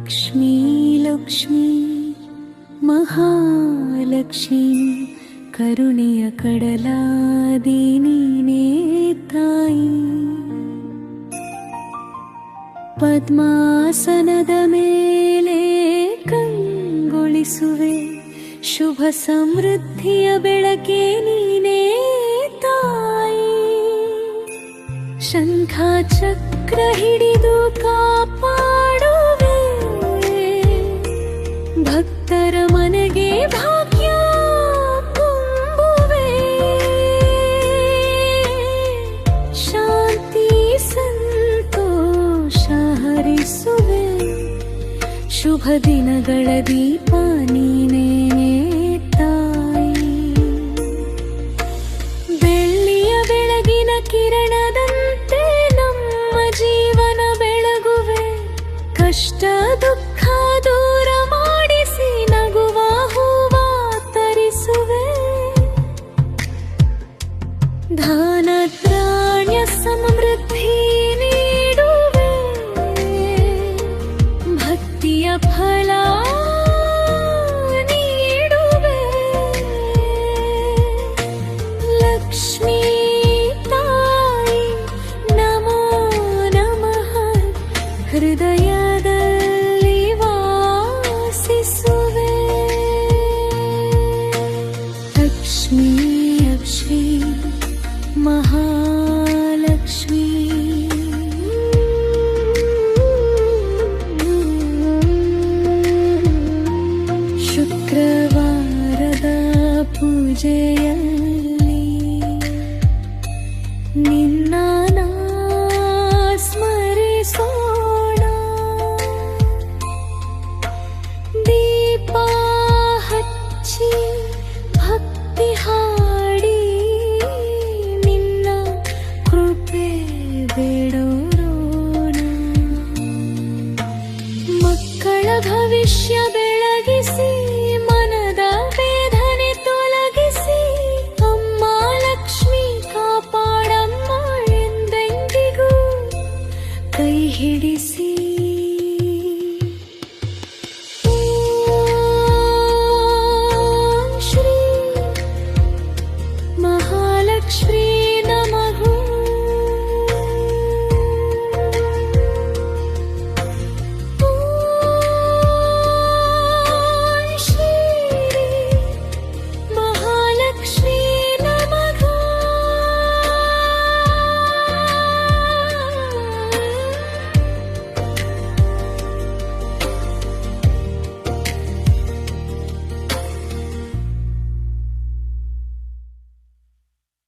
ಲಕ್ಷ್ಮೀ ಲಕ್ಷ್ಮೀ ಮಹಾಲಕ್ಷ್ಮೀ ಕರುಣೆಯ ಕಡಲಾದಿ ನೀನೇ ತಾಯಿ. ಪದ್ಮಾಸನದ ಮೇಲೆ ಕಂಗೊಳಿಸುವೆ, ಶುಭ ಸಮೃದ್ಧಿಯ ಬೆಳಕೆ ನೀನೇ ತಾಯಿ. ಶಂಖ ಚಕ್ರ ಹಿಡಿದು ಕಾಪಾಡುವೆ, ಭಕ್ತರ ಮನೆಗೆ ಭಾಗ್ಯ ತುಂಬುವೆ. ಶಾಂತಿ ಸಂತೋಷ ಹರಿಸುವೆ, ಶುಭ ದಿನಗಳ ದೀಪ ನೀನೇ ತಾಯಿ. ಬೆಳ್ಳಿಯ ಬೆಳಗಿನ ಕಿರಣದಂತೆ ನಮ್ಮ ಜೀವನ ಬೆಳಗುವೆ, ಕಷ್ಟ ದುಃಖ ದೂರ ಮಾಡಿಸಿ ನಗುವ ಹೂವ ತರಿಸುವೆ. ಧನ ಧಾನ್ಯ ಸಮೃದ್ಧಿ ನೀಡುವೆ, ಭಕ್ತಿಯ ಫಲ ನೀಡುವೆ. ಲಕ್ಷ್ಮೀ ತಾಯಿ ನಮೋ ನಮಃ, ಹೃದಯದಲ್ಲಿ ವಾಸಿಸುವೆ. ಲಕ್ಷ್ಮೀ ಲಕ್ಷ್ಮೀ ಮಹಾಲಕ್ಷ್ಮೀ. ಶುಕ್ರವಾರದ ಪೂಜೆಯಲ್ಲಿ ನಿನ್ನ ಸ್ಮರಿಸೋಣ, ದೀಪ ಹಚ್ಚಿ ಭಕ್ತಿ ಹಾಡಿ ನಿನ್ನ ಕೃಪೆ ಬೇಡೋಣ. ಮಕ್ಕಳ ಭವಿಷ್ಯ ಬೆಳಗಿಸಿ